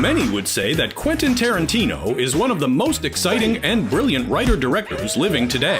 Many would say that Quentin Tarantino is one of the most exciting and brilliant writer-directors living today.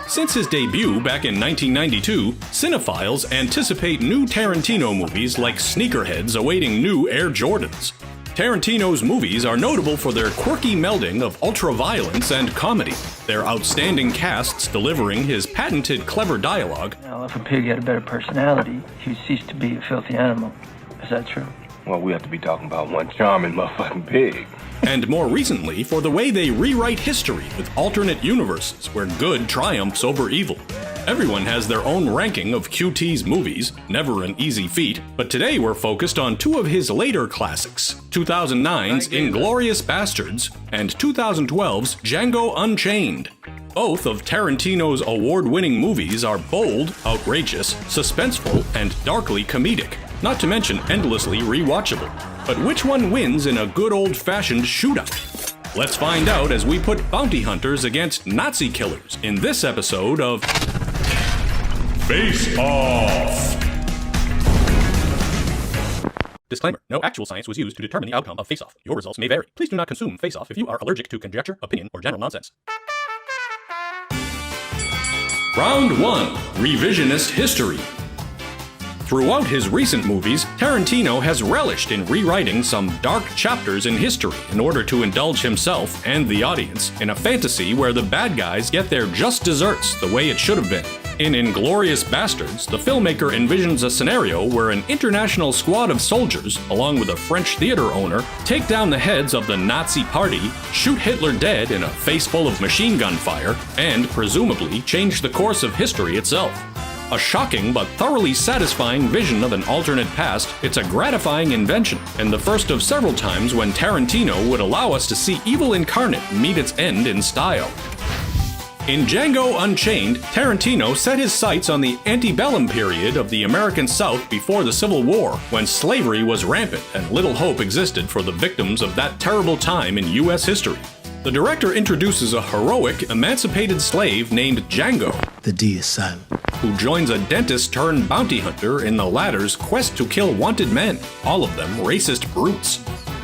Since his debut back in 1992, cinephiles anticipate new Tarantino movies like sneakerheads awaiting new Air Jordans. Tarantino's movies are notable for their quirky melding of ultraviolence and comedy, their outstanding casts delivering his patented clever dialogue. Now, if a pig had a better personality, he would cease to be a filthy animal. Is that true? Well, we have to be talking about one charming motherfucking pig. And more recently, for the way they rewrite history with alternate universes where good triumphs over evil. Everyone has their own ranking of QT's movies, never an easy feat, but today we're focused on two of his later classics, 2009's Inglourious Basterds and 2012's Django Unchained. Both of Tarantino's award-winning movies are bold, outrageous, suspenseful, and darkly comedic, not to mention endlessly rewatchable. But which one wins in a good old-fashioned shootout? Let's find out as we put bounty hunters against Nazi killers in this episode of Face Off! Disclaimer: no actual science was used to determine the outcome of Face Off. Your results may vary. Please do not consume Face Off if you are allergic to conjecture, opinion, or general nonsense. Round 1. Revisionist History. Throughout his recent movies, Tarantino has relished in rewriting some dark chapters in history in order to indulge himself and the audience in a fantasy where the bad guys get their just desserts the way it should have been. In Inglourious Basterds, the filmmaker envisions a scenario where an international squad of soldiers, along with a French theater owner, take down the heads of the Nazi party, shoot Hitler dead in a face full of machine gun fire, and presumably change the course of history itself. A shocking but thoroughly satisfying vision of an alternate past, it's a gratifying invention, and the first of several times when Tarantino would allow us to see evil incarnate meet its end in style. In Django Unchained, Tarantino set his sights on the antebellum period of the American South before the Civil War, when slavery was rampant and little hope existed for the victims of that terrible time in U.S. history. The director introduces a heroic, emancipated slave named Django. The D is silent. Who joins a dentist-turned-bounty hunter in the latter's quest to kill wanted men, all of them racist brutes.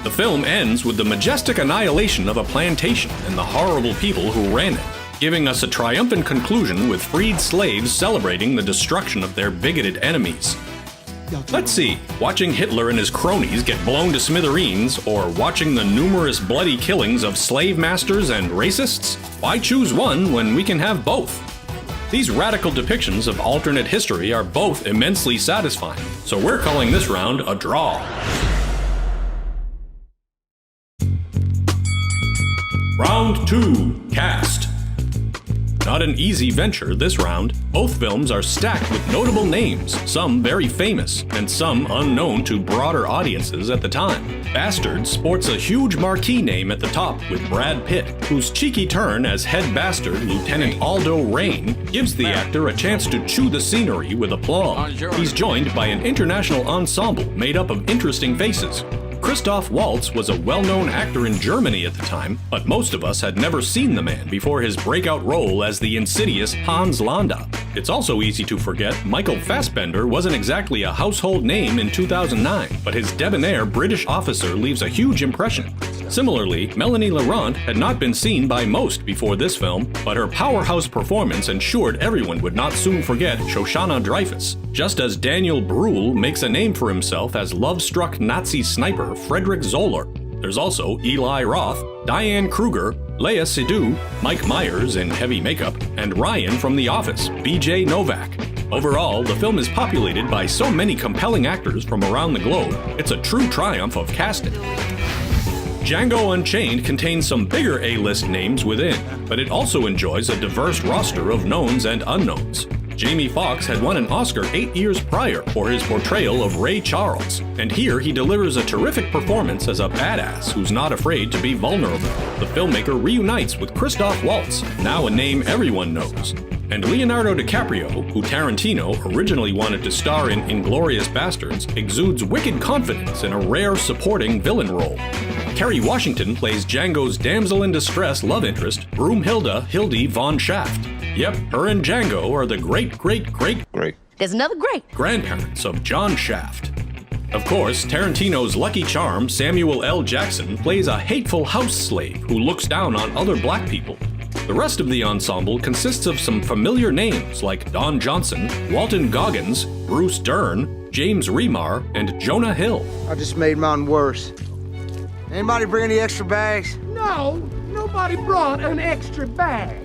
The film ends with the majestic annihilation of a plantation and the horrible people who ran it, giving us a triumphant conclusion with freed slaves celebrating the destruction of their bigoted enemies. Let's see, watching Hitler and his cronies get blown to smithereens, or watching the numerous bloody killings of slave masters and racists? Why choose one when we can have both? These radical depictions of alternate history are both immensely satisfying, so we're calling this round a draw. Round 2, Cast. Not an easy venture this round. Both films are stacked with notable names, some very famous, and some unknown to broader audiences at the time. Bastards sports a huge marquee name at the top with Brad Pitt, whose cheeky turn as head bastard Lieutenant Aldo Raine gives the actor a chance to chew the scenery with aplomb. He's joined by an international ensemble made up of interesting faces. Christoph Waltz was a well-known actor in Germany at the time, but most of us had never seen the man before his breakout role as the insidious Hans Landa. It's also easy to forget Michael Fassbender wasn't exactly a household name in 2009, but his debonair British officer leaves a huge impression. Similarly, Melanie Laurent had not been seen by most before this film, but her powerhouse performance ensured everyone would not soon forget Shoshana Dreyfus, just as Daniel Bruhl makes a name for himself as love-struck Nazi sniper Frederick Zoller. There's also Eli Roth, Diane Kruger, Léa Seydoux, Mike Myers in heavy makeup, and Ryan from The Office, BJ Novak. Overall, the film is populated by so many compelling actors from around the globe, it's a true triumph of casting. Django Unchained contains some bigger A-list names within, but it also enjoys a diverse roster of knowns and unknowns. Jamie Foxx had won an Oscar 8 years prior for his portrayal of Ray Charles, and here he delivers a terrific performance as a badass who's not afraid to be vulnerable. The filmmaker reunites with Christoph Waltz, now a name everyone knows, and Leonardo DiCaprio, who Tarantino originally wanted to star in Inglourious Basterds, exudes wicked confidence in a rare supporting villain role. Kerry Washington plays Django's damsel-in-distress love interest, Broomhilda Hildy von Schaft. Yep, her and Django are the great Great. There's another great grandparents of John Shaft. Of course, Tarantino's lucky charm, Samuel L. Jackson, plays a hateful house slave who looks down on other black people. The rest of the ensemble consists of some familiar names like Don Johnson, Walton Goggins, Bruce Dern, James Remar, and Jonah Hill. I just made mine worse. Anybody bring any extra bags? No, nobody brought an extra bag.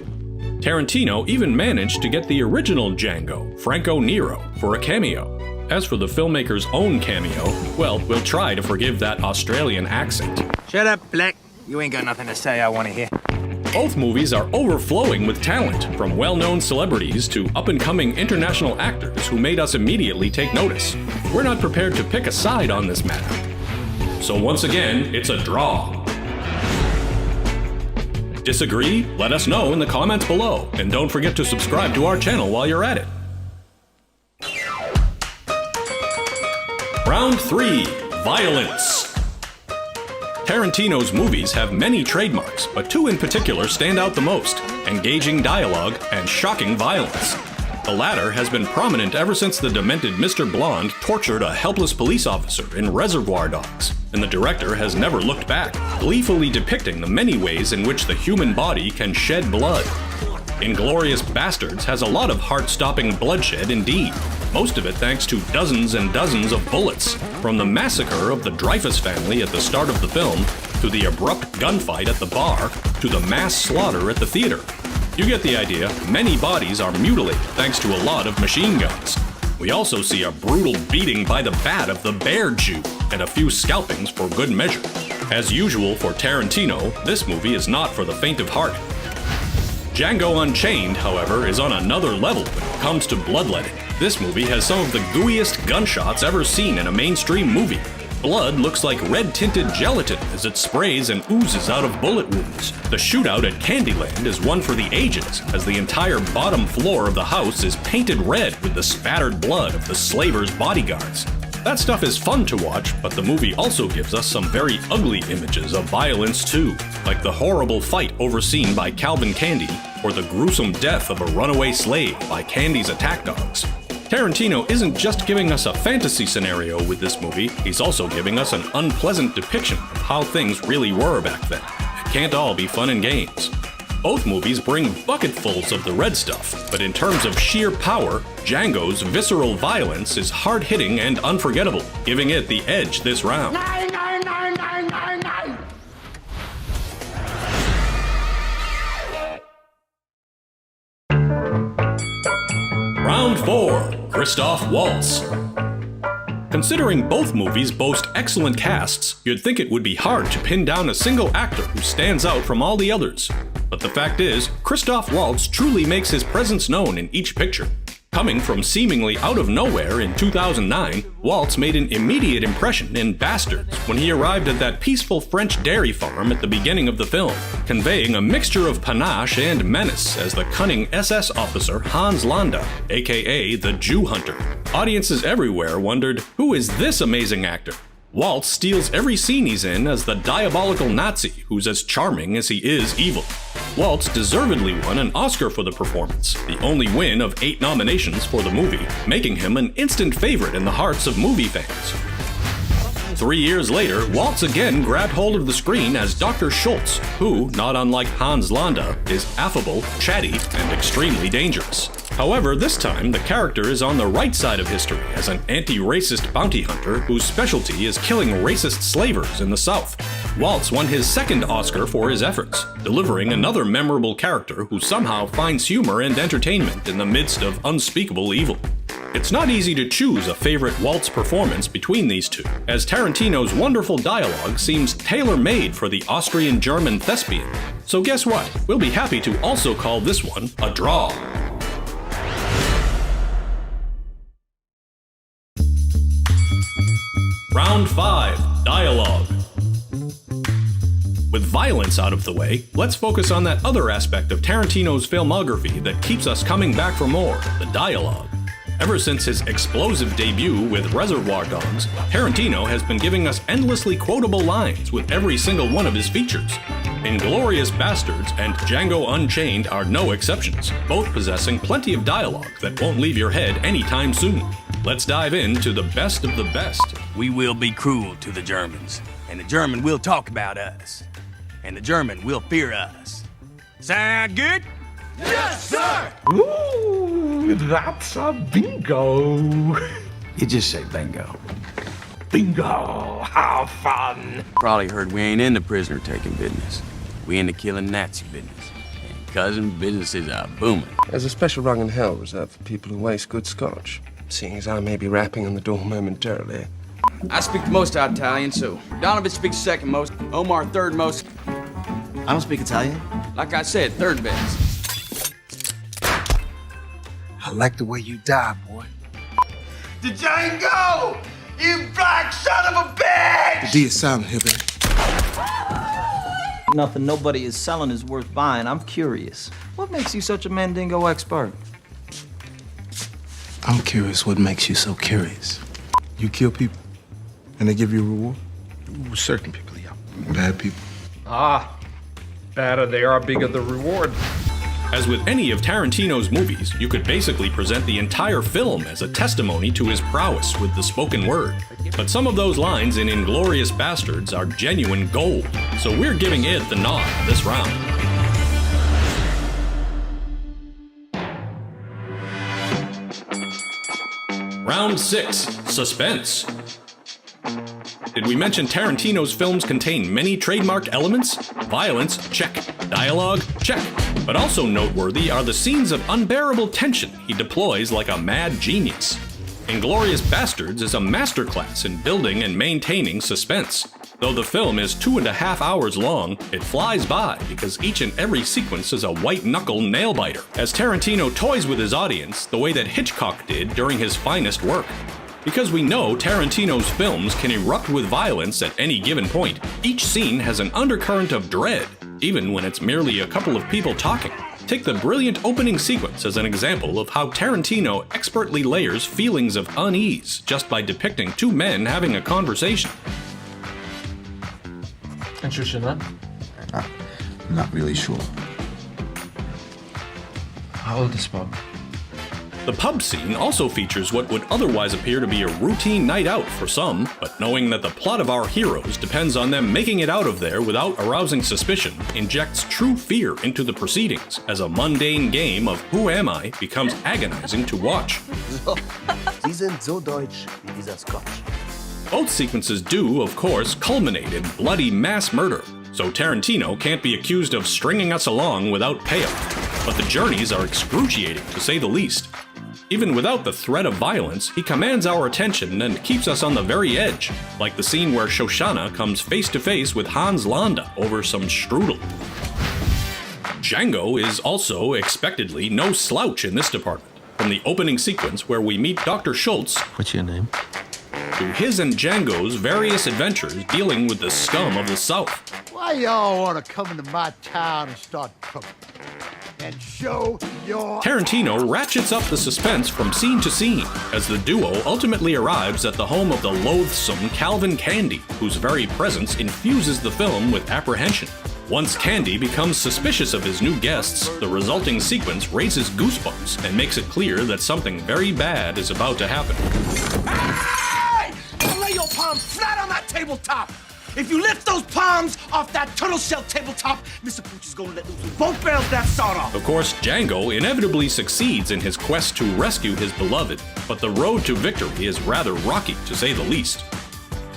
Tarantino even managed to get the original Django, Franco Nero, for a cameo. As for the filmmaker's own cameo, well, we'll try to forgive that Australian accent. Shut up, Black. You ain't got nothing to say I want to hear. Both movies are overflowing with talent, from well-known celebrities to up-and-coming international actors who made us immediately take notice. We're not prepared to pick a side on this matter. So once again, it's a draw. Disagree? Let us know in the comments below, and don't forget to subscribe to our channel while you're at it. Round 3, Violence. Tarantino's movies have many trademarks, but two in particular stand out the most: engaging dialogue and shocking violence. The latter has been prominent ever since the demented Mr. Blonde tortured a helpless police officer in Reservoir Dogs, and the director has never looked back, gleefully depicting the many ways in which the human body can shed blood. Inglourious Basterds has a lot of heart-stopping bloodshed indeed, most of it thanks to dozens and dozens of bullets, from the massacre of the Dreyfus family at the start of the film, to the abrupt gunfight at the bar, to the mass slaughter at the theater. You get the idea. Many bodies are mutilated thanks to a lot of machine guns. We also see a brutal beating by the bat of the bear Jew, and a few scalpings for good measure. As usual for Tarantino, this movie is not for the faint of heart. Django Unchained, however, is on another level when it comes to bloodletting. This movie has some of the gooeyest gunshots ever seen in a mainstream movie. Blood looks like red-tinted gelatin as it sprays and oozes out of bullet wounds. The shootout at Candyland is one for the ages, as the entire bottom floor of the house is painted red with the spattered blood of the slavers' bodyguards. That stuff is fun to watch, but the movie also gives us some very ugly images of violence too, like the horrible fight overseen by Calvin Candy, or the gruesome death of a runaway slave by Candy's attack dogs. Tarantino isn't just giving us a fantasy scenario with this movie, he's also giving us an unpleasant depiction of how things really were back then. It can't all be fun and games. Both movies bring bucketfuls of the red stuff, but in terms of sheer power, Django's visceral violence is hard-hitting and unforgettable, giving it the edge this round. Round 4, Christoph Waltz. Considering both movies boast excellent casts, you'd think it would be hard to pin down a single actor who stands out from all the others. But the fact is, Christoph Waltz truly makes his presence known in each picture. Coming from seemingly out of nowhere in 2009, Waltz made an immediate impression in Bastards when he arrived at that peaceful French dairy farm at the beginning of the film, conveying a mixture of panache and menace as the cunning SS officer Hans Landa, aka the Jew Hunter. Audiences everywhere wondered, who is this amazing actor? Waltz steals every scene he's in as the diabolical Nazi who's as charming as he is evil. Waltz deservedly won an Oscar for the performance, the only win of 8 nominations for the movie, making him an instant favorite in the hearts of movie fans. 3 years later, Waltz again grabbed hold of the screen as Dr. Schultz, who, not unlike Hans Landa, is affable, chatty, and extremely dangerous. However, this time, the character is on the right side of history as an anti-racist bounty hunter whose specialty is killing racist slavers in the South. Waltz won his second Oscar for his efforts, delivering another memorable character who somehow finds humor and entertainment in the midst of unspeakable evil. It's not easy to choose a favorite Waltz performance between these two, as Tarantino's wonderful dialogue seems tailor-made for the Austrian-German thespian. So guess what? We'll be happy to also call this one a draw. Round 5, Dialogue. With violence out of the way, let's focus on that other aspect of Tarantino's filmography that keeps us coming back for more, the dialogue. Ever since his explosive debut with Reservoir Dogs, Tarantino has been giving us endlessly quotable lines with every single one of his features. Inglourious Basterds and Django Unchained are no exceptions, both possessing plenty of dialogue that won't leave your head anytime soon. Let's dive into the best of the best. We will be cruel to the Germans, and the German will talk about us, and the German will fear us. Sound good? Yes, sir! Ooh, that's a bingo. You just say bingo. Bingo, how fun. Probably heard we ain't in the prisoner-taking business. We in the killing Nazi business. And cousin, businesses are booming. There's a special rung in hell reserved for people who waste good scotch, seeing as I may be rapping on the door momentarily. I speak the most Italian, so Donovan speaks second most, Omar third most. I don't speak Italian. Like I said, third best. I like the way you die, boy. The Django! You black son of a bitch! The D is silent here, baby. Nothing nobody is selling is worth buying. I'm curious. What makes you such a Mandingo expert? I'm curious what makes you so curious. You kill people, and they give you a reward? Certain people, yeah. Bad people. Ah, better they are, bigger the reward. As with any of Tarantino's movies, you could basically present the entire film as a testimony to his prowess with the spoken word. But some of those lines in Inglourious Basterds are genuine gold, so we're giving it the nod this round. Round 6, Suspense. Did we mention Tarantino's films contain many trademark elements? Violence, check. Dialogue, check. But also noteworthy are the scenes of unbearable tension he deploys like a mad genius. Inglourious Basterds is a masterclass in building and maintaining suspense. Though the film is 2.5 hours long, it flies by because each and every sequence is a white-knuckle nail-biter, as Tarantino toys with his audience the way that Hitchcock did during his finest work. Because we know Tarantino's films can erupt with violence at any given point, each scene has an undercurrent of dread, even when it's merely a couple of people talking. Take the brilliant opening sequence as an example of how Tarantino expertly layers feelings of unease just by depicting two men having a conversation. Interesting, huh? I'm not really sure. How old is Bob? The pub scene also features what would otherwise appear to be a routine night out for some, but knowing that the plot of our heroes depends on them making it out of there without arousing suspicion, injects true fear into the proceedings, as a mundane game of Who Am I becomes agonizing to watch. Sie sind so deutsch wie dieser Scotch. Both sequences do, of course, culminate in bloody mass murder, so Tarantino can't be accused of stringing us along without payoff, but the journeys are excruciating to say the least. Even without the threat of violence, he commands our attention and keeps us on the very edge, like the scene where Shoshana comes face to face with Hans Landa over some strudel. Django is also, expectedly, no slouch in this department, from the opening sequence where we meet Dr. Schultz, What's your name? to his and Django's various adventures dealing with the scum of the South. Why y'all want to come into my town and start cooking? And show your... Tarantino ratchets up the suspense from scene to scene, as the duo ultimately arrives at the home of the loathsome Calvin Candy, whose very presence infuses the film with apprehension. Once Candy becomes suspicious of his new guests, the resulting sequence raises goosebumps and makes it clear that something very bad is about to happen. Hey! Lay your palms flat on that tabletop! If you lift those palms off that turtle shell tabletop, Mr. Pooch is gonna let loose with both barrels of that sawed-off. Of course, Django inevitably succeeds in his quest to rescue his beloved, but the road to victory is rather rocky, to say the least.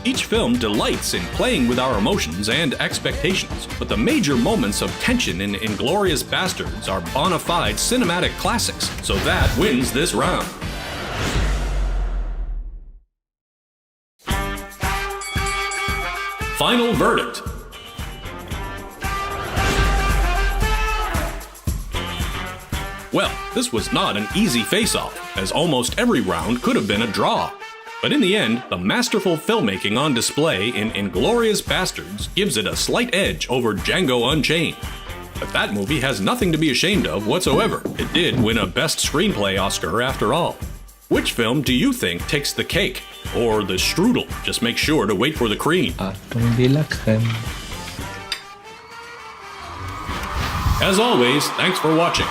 Each film delights in playing with our emotions and expectations, but the major moments of tension in Inglourious Basterds are bona fide cinematic classics, so that wins this round. Final verdict. Well, this was not an easy face-off, as almost every round could have been a draw. But in the end, the masterful filmmaking on display in Inglourious Basterds gives it a slight edge over Django Unchained. But that movie has nothing to be ashamed of whatsoever. It did win a Best Screenplay Oscar after all. Which film do you think takes the cake? Or the strudel? Just make sure to wait for the cream. As always, thanks for watching.